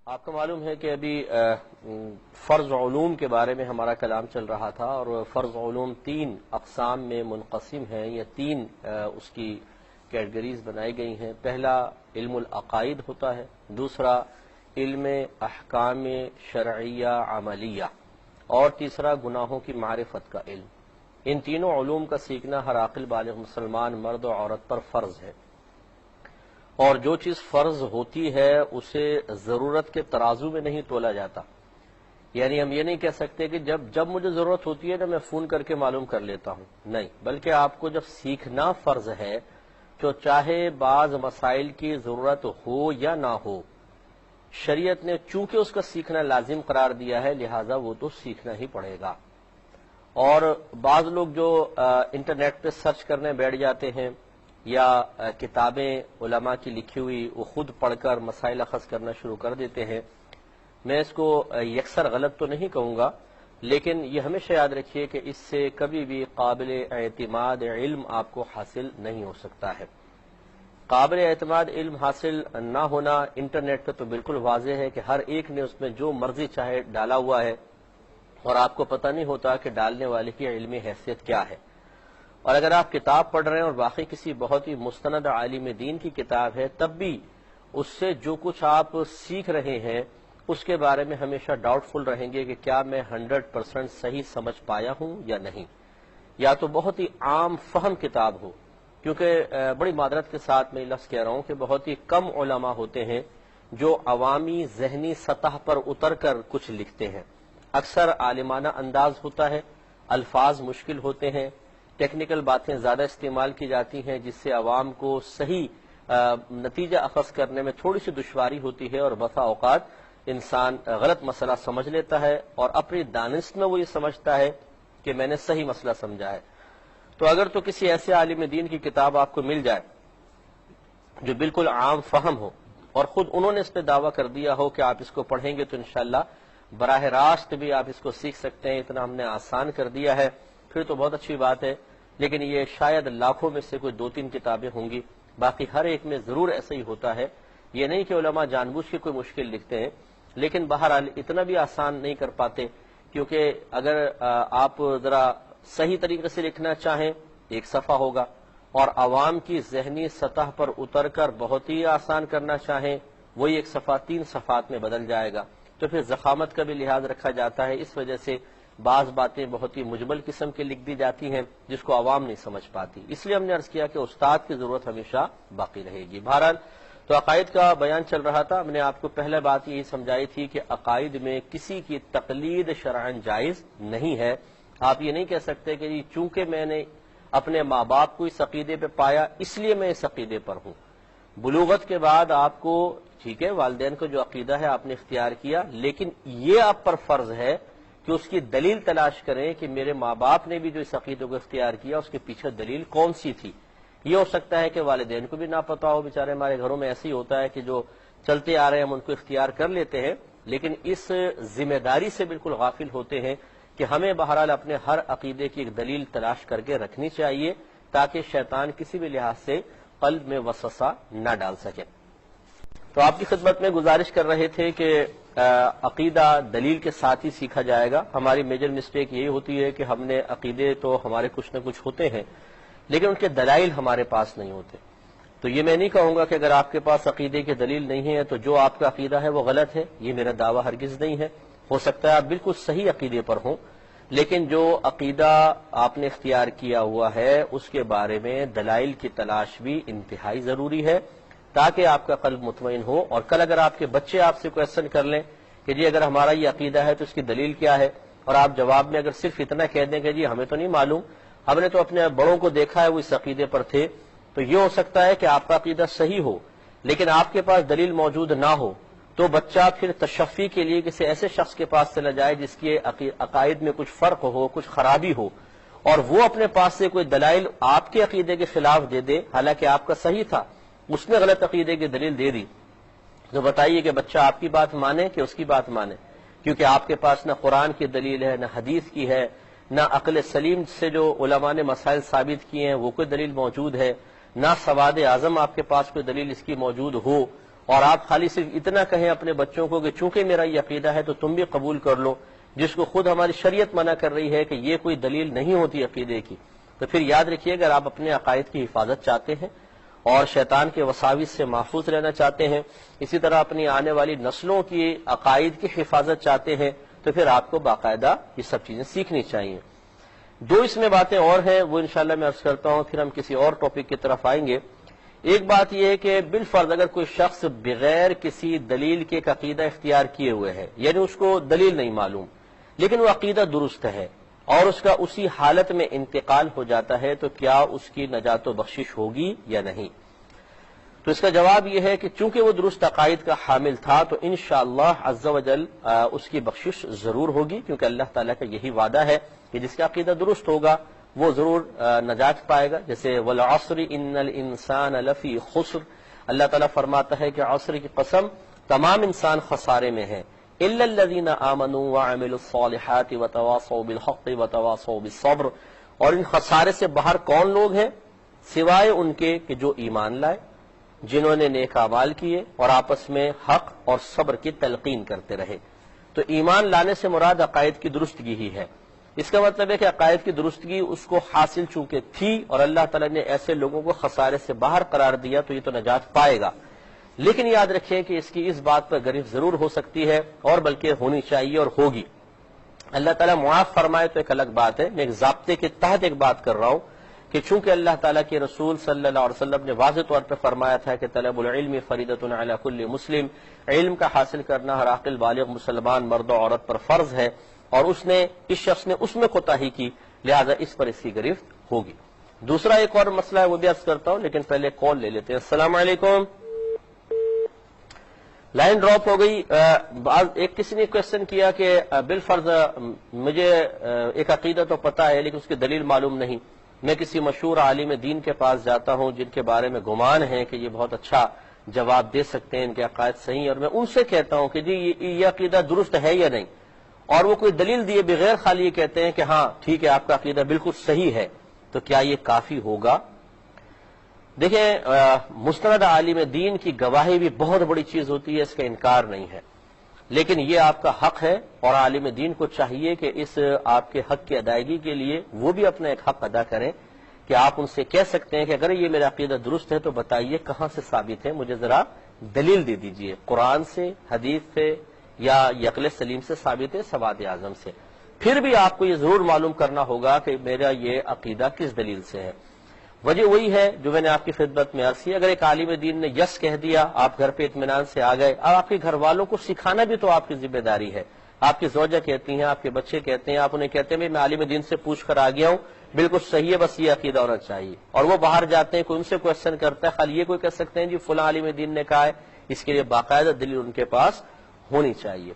آپ کو معلوم ہے کہ ابھی فرض علوم کے بارے میں ہمارا کلام چل رہا تھا، اور فرض علوم 3 اقسام میں منقسم ہیں، یا 3 اس کی کیٹیگریز بنائی گئی ہیں۔ پہلا علم العقائد ہوتا ہے، دوسرا علم احکام شرعیہ عملیہ، اور تیسرا گناہوں کی معرفت کا علم۔ ان تینوں علوم کا سیکھنا ہر عاقل بالغ مسلمان مرد و عورت پر فرض ہے، اور جو چیز فرض ہوتی ہے اسے ضرورت کے ترازو میں نہیں تولا جاتا۔ یعنی ہم یہ نہیں کہہ سکتے کہ جب مجھے ضرورت ہوتی ہے نا میں فون کر کے معلوم کر لیتا ہوں، نہیں، بلکہ آپ کو جب سیکھنا فرض ہے تو چاہے بعض مسائل کی ضرورت ہو یا نہ ہو، شریعت نے چونکہ اس کا سیکھنا لازم قرار دیا ہے لہذا وہ تو سیکھنا ہی پڑے گا۔ اور بعض لوگ جو انٹرنیٹ پہ سرچ کرنے بیٹھ جاتے ہیں یا کتابیں علماء کی لکھی ہوئی وہ خود پڑھ کر مسائل اخذ کرنا شروع کر دیتے ہیں، میں اس کو یکسر غلط تو نہیں کہوں گا، لیکن یہ ہمیشہ یاد رکھیے کہ اس سے کبھی بھی قابل اعتماد علم آپ کو حاصل نہیں ہو سکتا ہے۔ قابل اعتماد علم حاصل نہ ہونا انٹرنیٹ پہ تو بالکل واضح ہے کہ ہر ایک نے اس میں جو مرضی چاہے ڈالا ہوا ہے، اور آپ کو پتہ نہیں ہوتا کہ ڈالنے والے کی علمی حیثیت کیا ہے۔ اور اگر آپ کتاب پڑھ رہے ہیں اور باقی کسی بہت ہی مستند عالم دین کی کتاب ہے، تب بھی اس سے جو کچھ آپ سیکھ رہے ہیں اس کے بارے میں ہمیشہ ڈاؤٹ فل رہیں گے کہ کیا میں 100% صحیح سمجھ پایا ہوں یا نہیں، یا تو بہت ہی عام فہم کتاب ہو، کیونکہ بڑی معذرت کے ساتھ میں یہ لفظ کہہ رہا ہوں کہ بہت ہی کم علماء ہوتے ہیں جو عوامی ذہنی سطح پر اتر کر کچھ لکھتے ہیں۔ اکثر عالمانہ انداز ہوتا ہے، الفاظ مشکل ہوتے ہیں، ٹیکنیکل باتیں زیادہ استعمال کی جاتی ہیں جس سے عوام کو صحیح نتیجہ اخذ کرنے میں تھوڑی سی دشواری ہوتی ہے، اور بسا اوقات انسان غلط مسئلہ سمجھ لیتا ہے اور اپنی دانست میں وہ یہ سمجھتا ہے کہ میں نے صحیح مسئلہ سمجھا ہے۔ تو اگر تو کسی ایسے عالم دین کی کتاب آپ کو مل جائے جو بالکل عام فہم ہو اور خود انہوں نے اس پہ دعویٰ کر دیا ہو کہ آپ اس کو پڑھیں گے تو انشاءاللہ براہ راست بھی آپ اس کو سیکھ سکتے ہیں، اتنا ہم نے آسان کر دیا ہے، پھر تو بہت اچھی بات ہے، لیکن یہ شاید لاکھوں میں سے کوئی 2-3 کتابیں ہوں گی، باقی ہر ایک میں ضرور ایسا ہی ہوتا ہے۔ یہ نہیں کہ علماء جان بوجھ کے کوئی مشکل لکھتے ہیں، لیکن بہرحال اتنا بھی آسان نہیں کر پاتے، کیونکہ اگر آپ ذرا صحیح طریقے سے لکھنا چاہیں 1 صفحہ ہوگا، اور عوام کی ذہنی سطح پر اتر کر بہت ہی آسان کرنا چاہیں وہی 1 صفحہ 3 صفحات میں بدل جائے گا، تو پھر ضخامت کا بھی لحاظ رکھا جاتا ہے، اس وجہ سے بعض باتیں بہت ہی مجمل قسم کے لکھ دی جاتی ہیں جس کو عوام نہیں سمجھ پاتی، اس لیے ہم نے عرض کیا کہ استاد کی ضرورت ہمیشہ باقی رہے گی۔ بہرحال تو عقائد کا بیان چل رہا تھا، ہم نے آپ کو پہلے بات یہی سمجھائی تھی کہ عقائد میں کسی کی تقلید شرعاً جائز نہیں ہے۔ آپ یہ نہیں کہہ سکتے کہ چونکہ میں نے اپنے ماں باپ کو اس عقیدے پہ پایا اس لیے میں اس عقیدے پر ہوں۔ بلوغت کے بعد آپ کو ٹھیک ہے والدین کو جو عقیدہ ہے آپ نے اختیار کیا، لیکن یہ آپ پر فرض ہے کہ اس کی دلیل تلاش کریں کہ میرے ماں باپ نے بھی جو اس عقیدے کو اختیار کیا اس کے پیچھے دلیل کون سی تھی۔ یہ ہو سکتا ہے کہ والدین کو بھی نہ پتا ہو، بیچارے ہمارے گھروں میں ایسے ہی ہوتا ہے کہ جو چلتے آ رہے ہیں ہم ان کو اختیار کر لیتے ہیں، لیکن اس ذمہ داری سے بالکل غافل ہوتے ہیں کہ ہمیں بہرحال اپنے ہر عقیدے کی ایک دلیل تلاش کر کے رکھنی چاہیے تاکہ شیطان کسی بھی لحاظ سے قلب میں وسوسہ نہ ڈال سکے۔ تو آپ کی خدمت میں گزارش کر رہے تھے کہ عقیدہ دلیل کے ساتھ ہی سیکھا جائے گا۔ ہماری میجر مسٹیک یہی ہوتی ہے کہ ہم نے عقیدے تو ہمارے کچھ نہ کچھ ہوتے ہیں لیکن ان کے دلائل ہمارے پاس نہیں ہوتے۔ تو یہ میں نہیں کہوں گا کہ اگر آپ کے پاس عقیدے کی دلیل نہیں ہے تو جو آپ کا عقیدہ ہے وہ غلط ہے، یہ میرا دعویٰ ہرگز نہیں ہے۔ ہو سکتا ہے آپ بالکل صحیح عقیدے پر ہوں، لیکن جو عقیدہ آپ نے اختیار کیا ہوا ہے اس کے بارے میں دلائل کی تلاش بھی انتہائی ضروری ہے تاکہ آپ کا قلب مطمئن ہو، اور کل اگر آپ کے بچے آپ سے کویسچن کر لیں کہ جی اگر ہمارا یہ عقیدہ ہے تو اس کی دلیل کیا ہے، اور آپ جواب میں اگر صرف اتنا کہہ دیں کہ جی ہمیں تو نہیں معلوم، ہم نے تو اپنے بڑوں کو دیکھا ہے وہ اس عقیدے پر تھے، تو یہ ہو سکتا ہے کہ آپ کا عقیدہ صحیح ہو لیکن آپ کے پاس دلیل موجود نہ ہو، تو بچہ پھر تشفی کے لیے کسی ایسے شخص کے پاس چلا جائے جس کے عقائد میں کچھ فرق ہو، کچھ خرابی ہو، اور وہ اپنے پاس سے کوئی دلائل آپ کے عقیدے کے خلاف دے دے حالانکہ آپ کا صحیح تھا، اس نے غلط عقیدے کی دلیل دے دی، تو بتائیے کہ بچہ آپ کی بات مانے کہ اس کی بات مانے؟ کیونکہ آپ کے پاس نہ قرآن کی دلیل ہے، نہ حدیث کی ہے، نہ عقل سلیم سے جو علماء نے مسائل ثابت کیے ہیں وہ کوئی دلیل موجود ہے، نہ سواد اعظم آپ کے پاس کوئی دلیل اس کی موجود ہو، اور آپ خالی صرف اتنا کہیں اپنے بچوں کو کہ چونکہ میرا یہ عقیدہ ہے تو تم بھی قبول کر لو، جس کو خود ہماری شریعت منع کر رہی ہے کہ یہ کوئی دلیل نہیں ہوتی عقیدے کی، تو پھر یاد رکھیے اگر آپ اپنے عقائد کی حفاظت چاہتے ہیں اور شیطان کے وساوس سے محفوظ رہنا چاہتے ہیں، اسی طرح اپنی آنے والی نسلوں کی عقائد کی حفاظت چاہتے ہیں، تو پھر آپ کو باقاعدہ یہ سب چیزیں سیکھنی چاہیے۔ دو اس میں باتیں اور ہیں، وہ انشاءاللہ میں عرض کرتا ہوں، پھر ہم کسی اور ٹاپک کی طرف آئیں گے۔ ایک بات یہ ہے کہ بالفرض اگر کوئی شخص بغیر کسی دلیل کے ایک عقیدہ اختیار کیے ہوئے ہے، یعنی اس کو دلیل نہیں معلوم لیکن وہ عقیدہ درست ہے اور اس کا اسی حالت میں انتقال ہو جاتا ہے، تو کیا اس کی نجات و بخشش ہوگی یا نہیں؟ تو اس کا جواب یہ ہے کہ چونکہ وہ درست عقائد کا حامل تھا تو انشاءاللہ عز و جل اس کی بخشش ضرور ہوگی، کیونکہ اللہ تعالیٰ کا یہی وعدہ ہے کہ جس کا عقیدہ درست ہوگا وہ ضرور نجات پائے گا۔ جیسے والعصر ان الانسان لفی خسر، اللہ تعالیٰ فرماتا ہے کہ عصر کی قسم تمام انسان خسارے میں ہیں، الا الذین آمنوا وعملوا الصالحات وتواصوا بالحق وتواصوا بالصبر، اور ان خسارے سے باہر کون لوگ ہیں؟ سوائے ان کے کہ جو ایمان لائے، جنہوں نے نیک اعمال کیے اور آپس میں حق اور صبر کی تلقین کرتے رہے۔ تو ایمان لانے سے مراد عقائد کی درستگی ہی ہے۔ اس کا مطلب ہے کہ عقائد کی درستگی اس کو حاصل چونکہ تھی اور اللہ تعالیٰ نے ایسے لوگوں کو خسارے سے باہر قرار دیا تو یہ تو نجات پائے گا، لیکن یاد رکھیں کہ اس کی اس بات پر گرفت ضرور ہو سکتی ہے اور بلکہ ہونی چاہیے اور ہوگی۔ اللہ تعالیٰ معاف فرمائے تو ایک الگ بات ہے، میں ایک ضابطے کے تحت ایک بات کر رہا ہوں کہ چونکہ اللہ تعالیٰ کے رسول صلی اللہ علیہ وسلم نے واضح طور پر فرمایا تھا کہ طلب العلم فریضۃ علی کل مسلم، علم کا حاصل کرنا ہر عاقل بالغ مسلمان مرد و عورت پر فرض ہے، اور اس شخص نے اس میں کوتاہی کی، لہذا اس پر اس کی گرفت ہوگی۔ دوسرا ایک اور مسئلہ ہے وہ بھی عرض کرتا ہوں، لیکن پہلے کال لے لیتے ہیں۔ السلام علیکم، لائن ڈراپ ہو گئی۔ ایک کسی نے کوشچن کیا کہ بالفرض مجھے ایک عقیدہ تو پتہ ہے لیکن اس کی دلیل معلوم نہیں، میں کسی مشہور عالم دین کے پاس جاتا ہوں جن کے بارے میں گمان ہے کہ یہ بہت اچھا جواب دے سکتے ہیں، ان کے عقائد صحیح ہیں، اور میں ان سے کہتا ہوں کہ جی یہ عقیدہ درست ہے یا نہیں، اور وہ کوئی دلیل دیے بغیر خالی یہ کہتے ہیں کہ ہاں ٹھیک ہے آپ کا عقیدہ بالکل صحیح ہے، تو کیا یہ کافی ہوگا؟ دیکھیں مستند عالم دین کی گواہی بھی بہت بڑی چیز ہوتی ہے، اس کا انکار نہیں ہے، لیکن یہ آپ کا حق ہے اور عالم دین کو چاہیے کہ اس آپ کے حق کی ادائیگی کے لیے وہ بھی اپنا ایک حق ادا کریں کہ آپ ان سے کہہ سکتے ہیں کہ اگر یہ میرا عقیدہ درست ہے تو بتائیے کہاں سے ثابت ہے، مجھے ذرا دلیل دے دیجئے، قرآن سے، حدیث سے، یا عقل سلیم سے ثابت ہے، سواد اعظم سے۔ پھر بھی آپ کو یہ ضرور معلوم کرنا ہوگا کہ میرا یہ عقیدہ کس دلیل سے ہے۔ وجہ وہی ہے جو میں نے آپ کی خدمت میں عرض کی، اگر ایک عالم دین نے یس کہہ دیا، آپ گھر پہ اطمینان سے آ گئے، اب آپ کے گھر والوں کو سکھانا بھی تو آپ کی ذمہ داری ہے۔ آپ کی زوجہ کہتی ہیں، آپ کے بچے کہتے ہیں، آپ انہیں کہتے ہیں میں عالم دین سے پوچھ کر آ گیا ہوں، بالکل صحیح ہے، بس یہ عقیدہ ہونا چاہیے، اور وہ باہر جاتے ہیں، کوئی ان سے کوشچن کرتا ہے، خالی یہ کوئی کہہ سکتے ہیں جی فلاں عالم دین نے کہا ہے، اس کے لیے باقاعدہ دلیل ان کے پاس ہونی چاہیے۔